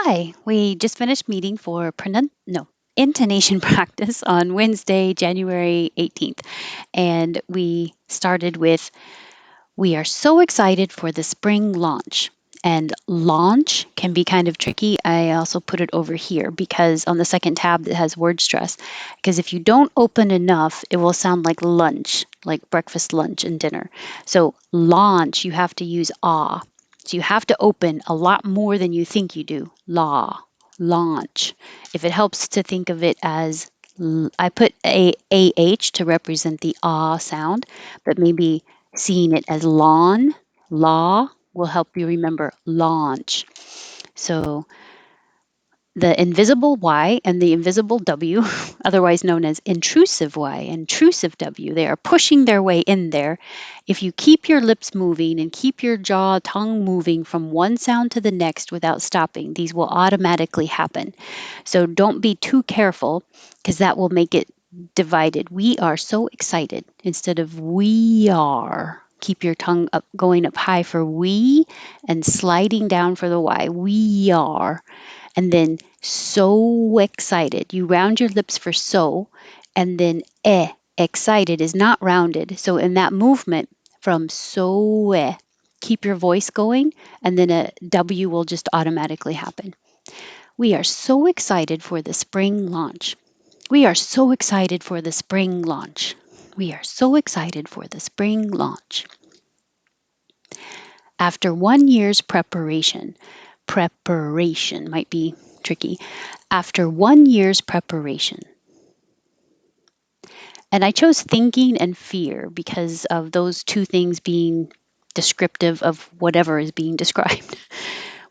Hi, we just finished meeting for intonation practice on Wednesday, January 18th. And we started with, we are so excited for the spring launch. And launch can be kind of tricky. I also put it over here because on the second tab it has word stress. Because if you don't open enough, it will sound like lunch, like breakfast, lunch, and dinner. So launch, you have to use ah. So you have to open a lot more than you think you do. Launch. If it helps to think of it as, I put AH to represent the ah sound, but maybe seeing it as law will help you remember launch. So the invisible Y and the invisible W, otherwise known as intrusive Y, intrusive W, they are pushing their way in there. If you keep your lips moving and keep your jaw, tongue moving from one sound to the next without stopping, these will automatically happen. So don't be too careful because that will make it divided. We are so excited instead of we are. Keep your tongue up, going up high for we and sliding down for the Y. We are. And then so excited. You round your lips for so, and then excited is not rounded. So in that movement from so, keep your voice going, and then a W will just automatically happen. We are so excited for the spring launch. We are so excited for the spring launch. We are so excited for the spring launch. After 1 year's preparation might be tricky. After 1 year's preparation. And I chose thinking and fear because of those two things being descriptive of whatever is being described.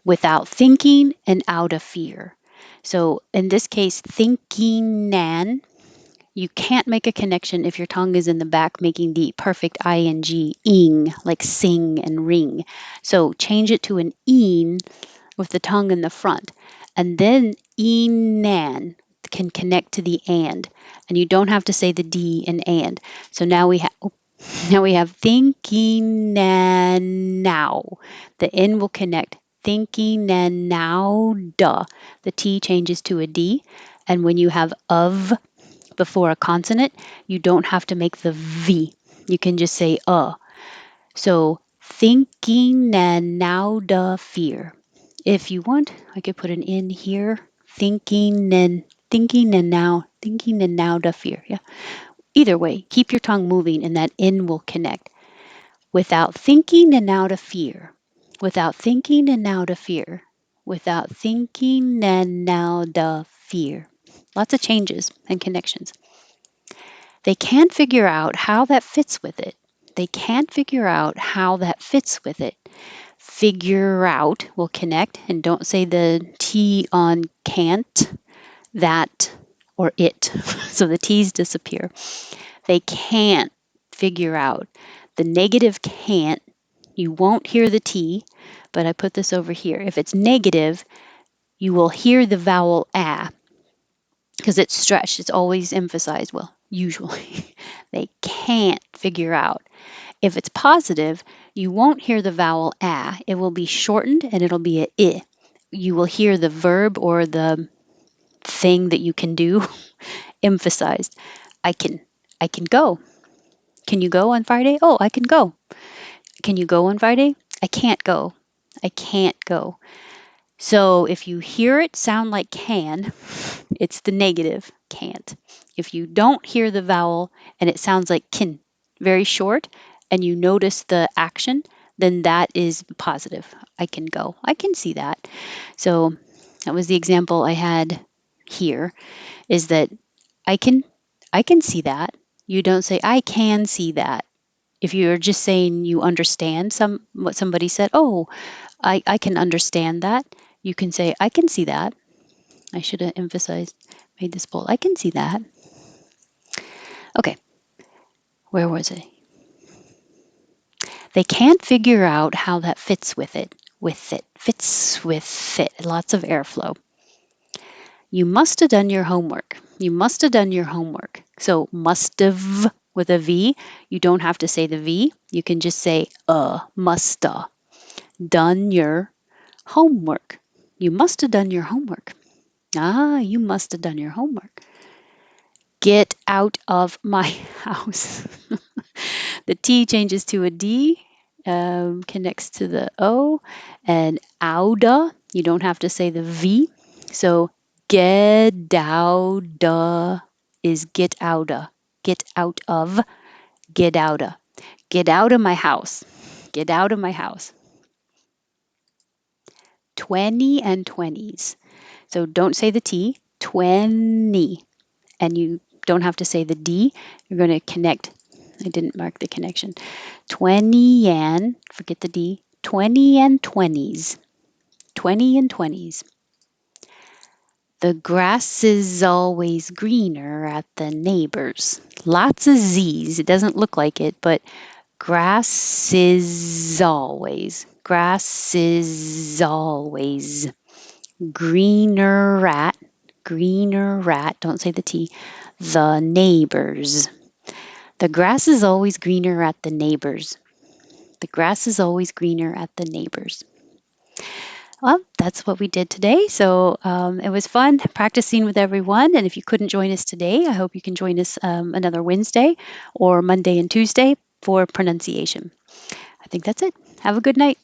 Without thinking and out of fear. So in this case, thinking nan, you can't make a connection if your tongue is in the back making the perfect ing, like sing and ring. So change it to an een with the tongue in the front. And then enan can connect to the and you don't have to say the d in and. So now we have thinking and now. The n will connect. Thinking and now duh. The t changes to a d, and when you have of before a consonant, you don't have to make the v. You can just say So thinking and now the fear. If you want, I could put an in here. Thinking and now the fear. Yeah. Either way, keep your tongue moving and that in will connect. Without thinking and now to fear. Without thinking and now to fear. Without thinking and now the fear. Lots of changes and connections. They can't figure out how that fits with it. They can't figure out how that fits with it. Figure out will connect, and don't say the T on can't, that, or it. So the T's disappear. They can't figure out. The negative can't, you won't hear the T, but I put this over here. If it's negative, you will hear the vowel a because it's stretched. It's always emphasized. Well, usually. They can't figure out. If it's positive, you won't hear the vowel a. It will be shortened and it'll be a I. You will hear the verb or the thing that you can do emphasized. I can I can go. Can you go on Friday? Oh, I can go. Can you go on Friday? I can't go. I can't go. So if you hear it sound like can, it's the negative, can't. If you don't hear the vowel and it sounds like kin, very short, and you notice the action, then that is positive. I can go. I can see that. So that was the example I had here is that I can I can see that. You don't say I can see that. If you're just saying you understand what somebody said, oh, I can understand that. You can say, I can see that. I should have emphasized, made this bold. I can see that. Okay, where was I? They can't figure out how that fits with it. Fits with it. Lots of airflow. You must have done your homework. You must have done your homework. So must have with a V, you don't have to say the V. You can just say must have done your homework. You must have done your homework. You must have done your homework. Get out of my house. The T changes to a D, connects to the O, and ouda. You don't have to say the V. So gedouda is get outa. Get out of, get outa. Get out of my house. Get out of my house. 20 and 20s. So don't say the T, 20. And you don't have to say the D. You're going to connect. I didn't mark the connection. 20 and, forget the D, 20 and 20s. 20 and 20s. The grass is always greener at the neighbors. Lots of Z's. It doesn't look like it, but grass is always. Grass is always greener rat, don't say the T, the neighbors. The grass is always greener at the neighbors. The grass is always greener at the neighbors. Well, that's what we did today. So it was fun practicing with everyone. And if you couldn't join us today, I hope you can join us another Wednesday or Monday and Tuesday for pronunciation. I think that's it. Have a good night.